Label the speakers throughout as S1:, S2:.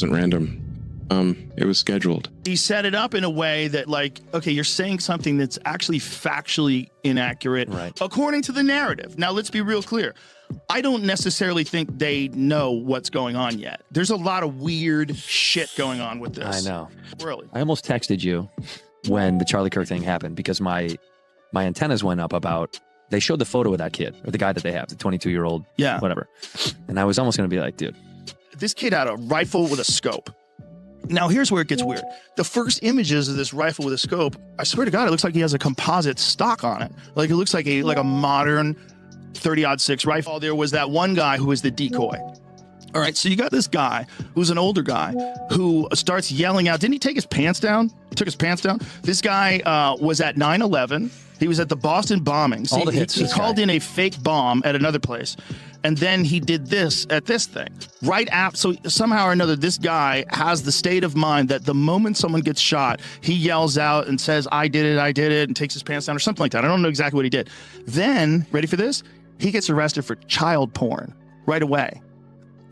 S1: wasn't random. It was scheduled.
S2: He set it up in a way that, like, okay, you're saying something that's actually factually inaccurate, according to the narrative. Now, let's be real clear. I don't necessarily think they know what's going on yet. There's a lot of weird shit going on with this.
S3: I know.
S2: Really.
S3: I almost texted you when the Charlie Kirk thing happened because my antennas went up about, they showed the photo of that kid, or the guy that they have, the 22-year-old, whatever. And I was almost going to be like, dude.
S2: This kid had a rifle with a scope. Now, here's where it gets weird. The first images of this rifle with a scope, I swear to God, it looks like he has a composite stock on it. Like, it looks like a modern 30-06 rifle. There was that one guy who was the decoy. All right, so you got this guy who's an older guy who starts yelling out. Didn't he take his pants down? He took his pants down. This guy was at 9/11. He was at the Boston bombings.
S3: All the hits.
S2: He called in a fake bomb at another place. And then he did this at this thing. Right after, so somehow or another, this guy has the state of mind that the moment someone gets shot, he yells out and says, I did it, and takes his pants down or something like that. I don't know exactly what he did. Then, ready for this? He gets arrested for child porn right away.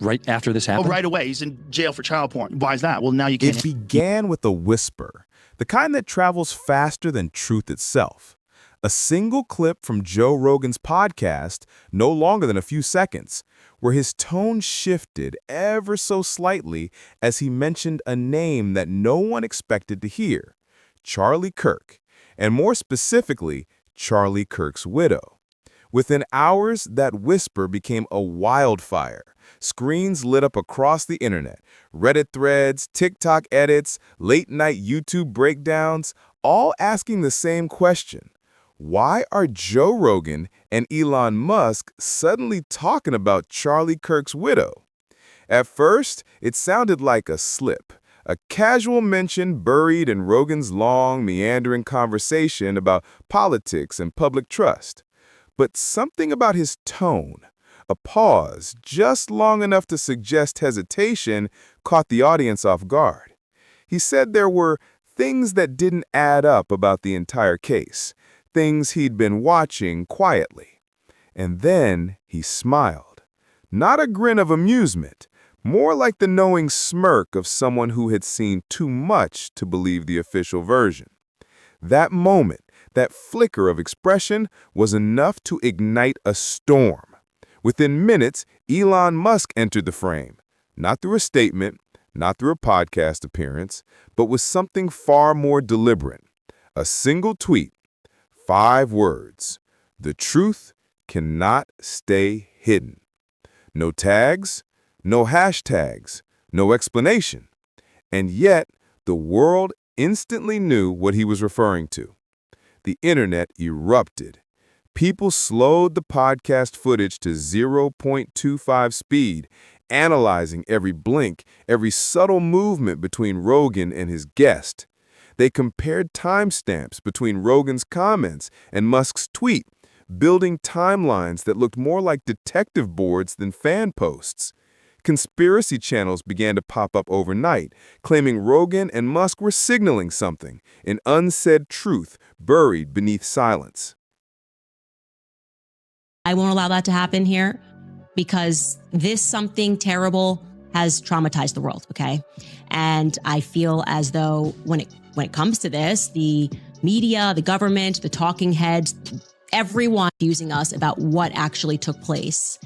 S3: Right after this happened?
S2: Oh, right away. He's in jail for child porn. Why is that? Well, now you can't.
S4: It began with a whisper, the kind that travels faster than truth itself. A single clip from Joe Rogan's podcast, no longer than a few seconds, where his tone shifted ever so slightly as he mentioned a name that no one expected to hear, Charlie Kirk, and more specifically, Charlie Kirk's widow. Within hours, that whisper became a wildfire. Screens lit up across the internet, Reddit threads, TikTok edits, late-night YouTube breakdowns, all asking the same question. Why are Joe Rogan and Elon Musk suddenly talking about Charlie Kirk's widow? At first, it sounded like a slip, a casual mention buried in Rogan's long, meandering conversation about politics and public trust. But something about his tone, a pause just long enough to suggest hesitation, caught the audience off guard. He said there were things that didn't add up about the entire case, things he'd been watching quietly. And then he smiled. Not a grin of amusement, more like the knowing smirk of someone who had seen too much to believe the official version. That moment, that flicker of expression, was enough to ignite a storm. Within minutes, Elon Musk entered the frame, not through a statement, not through a podcast appearance, but with something far more deliberate. A single tweet, 5 words: the truth cannot stay hidden. No tags, no hashtags, no explanation. And yet, the world instantly knew what he was referring to. The internet erupted. People slowed the podcast footage to 0.25 speed, analyzing every blink, every subtle movement between Rogan and his guest. They compared timestamps between Rogan's comments and Musk's tweet, building timelines that looked more like detective boards than fan posts. Conspiracy channels began to pop up overnight, claiming Rogan and Musk were signaling something, an unsaid truth buried beneath silence.
S5: I won't allow that to happen here because this something terrible has traumatized the world, okay? And I feel as though when it comes to this, the media, the government, the talking heads, everyone accusing us about what actually took place.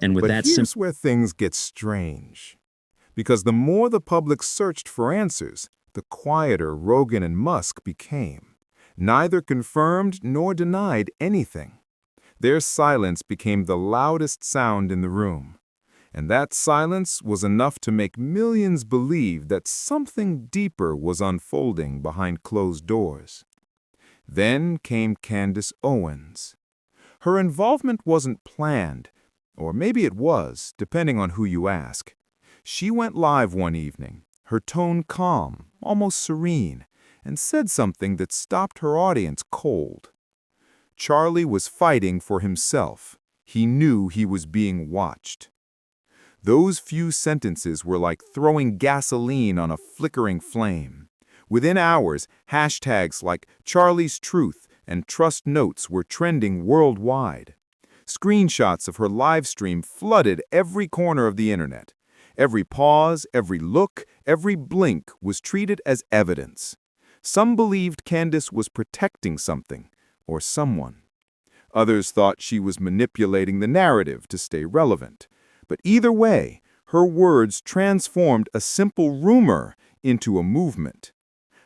S3: And with that,
S4: here's where things get strange. Because the more the public searched for answers, the quieter Rogan and Musk became. Neither confirmed nor denied anything. Their silence became the loudest sound in the room. And that silence was enough to make millions believe that something deeper was unfolding behind closed doors. Then came Candace Owens. Her involvement wasn't planned, or maybe it was, depending on who you ask. She went live one evening, her tone calm, almost serene, and said something that stopped her audience cold. Charlie was fighting for himself. He knew he was being watched. Those few sentences were like throwing gasoline on a flickering flame. Within hours, hashtags like Charlie's Truth and Trust Notes were trending worldwide. Screenshots of her live stream flooded every corner of the internet. Every pause, every look, every blink was treated as evidence. Some believed Candace was protecting something or someone. Others thought she was manipulating the narrative to stay relevant. But either way, her words transformed a simple rumor into a movement.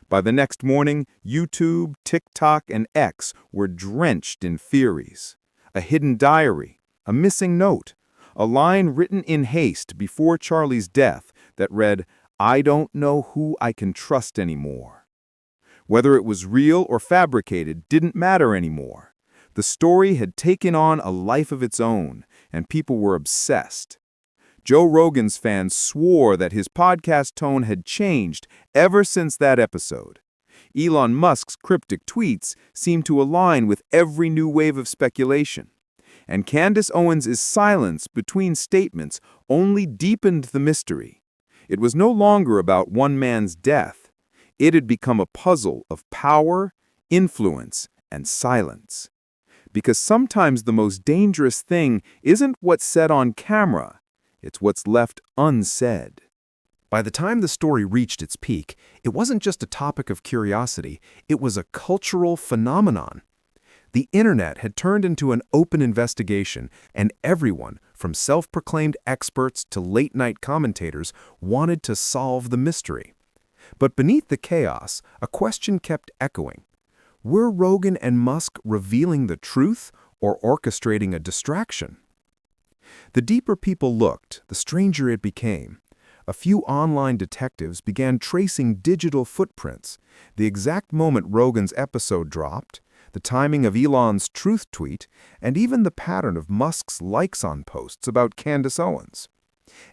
S4: By the next morning, YouTube, TikTok, and X were drenched in theories. A hidden diary, a missing note, a line written in haste before Charlie's death that read, "I don't know who I can trust anymore." Whether it was real or fabricated didn't matter anymore. The story had taken on a life of its own, and people were obsessed. Joe Rogan's fans swore that his podcast tone had changed ever since that episode. Elon Musk's cryptic tweets seemed to align with every new wave of speculation. And Candace Owens' silence between statements only deepened the mystery. It was no longer about one man's death. It had become a puzzle of power, influence, and silence. Because sometimes the most dangerous thing isn't what's said on camera, it's what's left unsaid.
S6: By the time the story reached its peak, it wasn't just a topic of curiosity, it was a cultural phenomenon. The internet had turned into an open investigation, and everyone, from self-proclaimed experts to late-night commentators, wanted to solve the mystery. But beneath the chaos, a question kept echoing. Were Rogan and Musk revealing the truth or orchestrating a distraction? The deeper people looked, the stranger it became. A few online detectives began tracing digital footprints, the exact moment Rogan's episode dropped, the timing of Elon's truth tweet, and even the pattern of Musk's likes on posts about Candace Owens.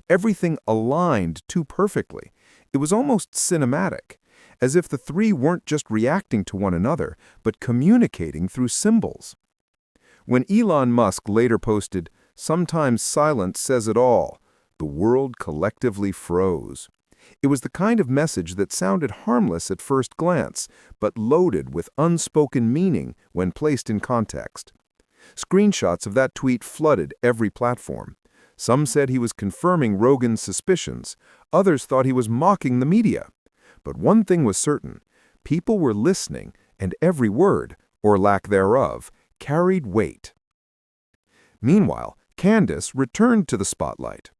S6: Everything aligned too perfectly. It was almost cinematic, as if the three weren't just reacting to one another, but communicating through symbols. When Elon Musk later posted, "Sometimes silence says it all," the world collectively froze. It was the kind of message that sounded harmless at first glance, but loaded with unspoken meaning when placed in context. Screenshots of that tweet flooded every platform. Some said he was confirming Rogan's suspicions. Others thought he was mocking the media. But one thing was certain. People were listening, and every word, or lack thereof, carried weight. Meanwhile, Candace returned to the spotlight.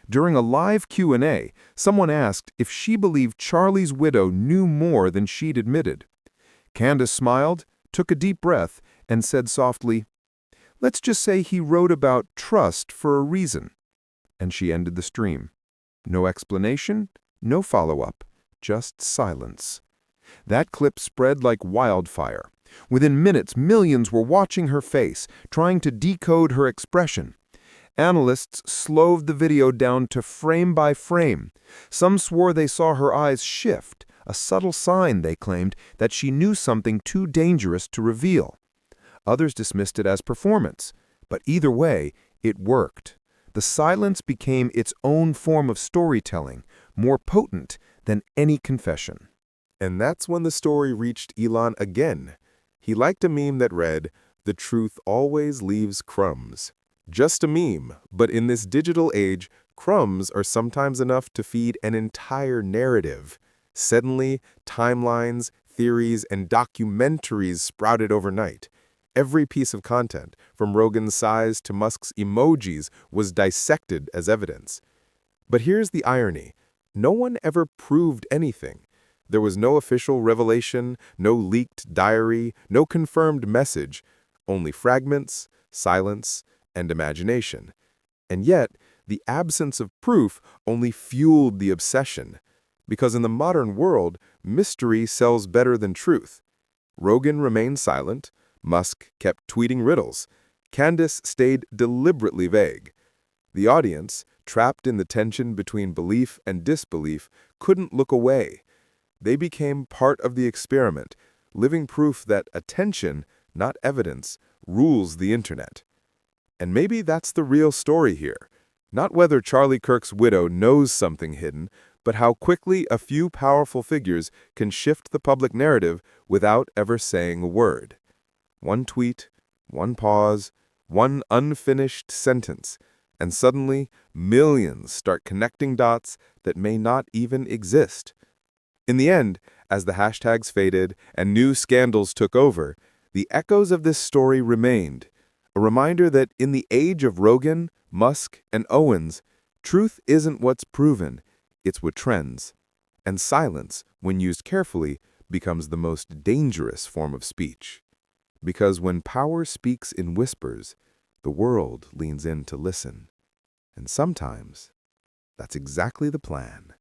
S6: During a live Q&A, someone asked if she believed Charlie's widow knew more than she'd admitted. Candace smiled, took a deep breath, and said softly, "Let's just say he wrote about trust for a reason." And she ended the stream. No explanation, no follow-up, just silence. That clip spread like wildfire. Within minutes, millions were watching her face, trying to decode her expression. Analysts slowed the video down to frame by frame. Some swore they saw her eyes shift, a subtle sign, they claimed, that she knew something too dangerous to reveal. Others dismissed it as performance. But either way, it worked. The silence became its own form of storytelling, more potent than any confession.
S4: And that's when the story reached Elon again. He liked a meme that read, "The truth always leaves crumbs." Just a meme, but in this digital age, crumbs are sometimes enough to feed an entire narrative. Suddenly, timelines, theories, and documentaries sprouted overnight. Every piece of content, from Rogan's size to Musk's emojis, was dissected as evidence. But here's the irony. No one ever proved anything. There was no official revelation, no leaked diary, no confirmed message, only fragments, silence, and imagination. And yet, the absence of proof only fueled the obsession. Because in the modern world, mystery sells better than truth. Rogan remained silent. Musk kept tweeting riddles. Candace stayed deliberately vague. The audience, trapped in the tension between belief and disbelief, couldn't look away. They became part of the experiment, living proof that attention, not evidence, rules the internet. And maybe that's the real story here. Not whether Charlie Kirk's widow knows something hidden, but how quickly a few powerful figures can shift the public narrative without ever saying a word. One tweet, one pause, one unfinished sentence, And suddenly, millions start connecting dots that may not even exist. In the end, as the hashtags faded and new scandals took over, the echoes of this story remained, a reminder that in the age of Rogan, Musk, and Owens, truth isn't what's proven, it's what trends. And silence, when used carefully, becomes the most dangerous form of speech. Because when power speaks in whispers, the world leans in to listen. And sometimes, that's exactly the plan.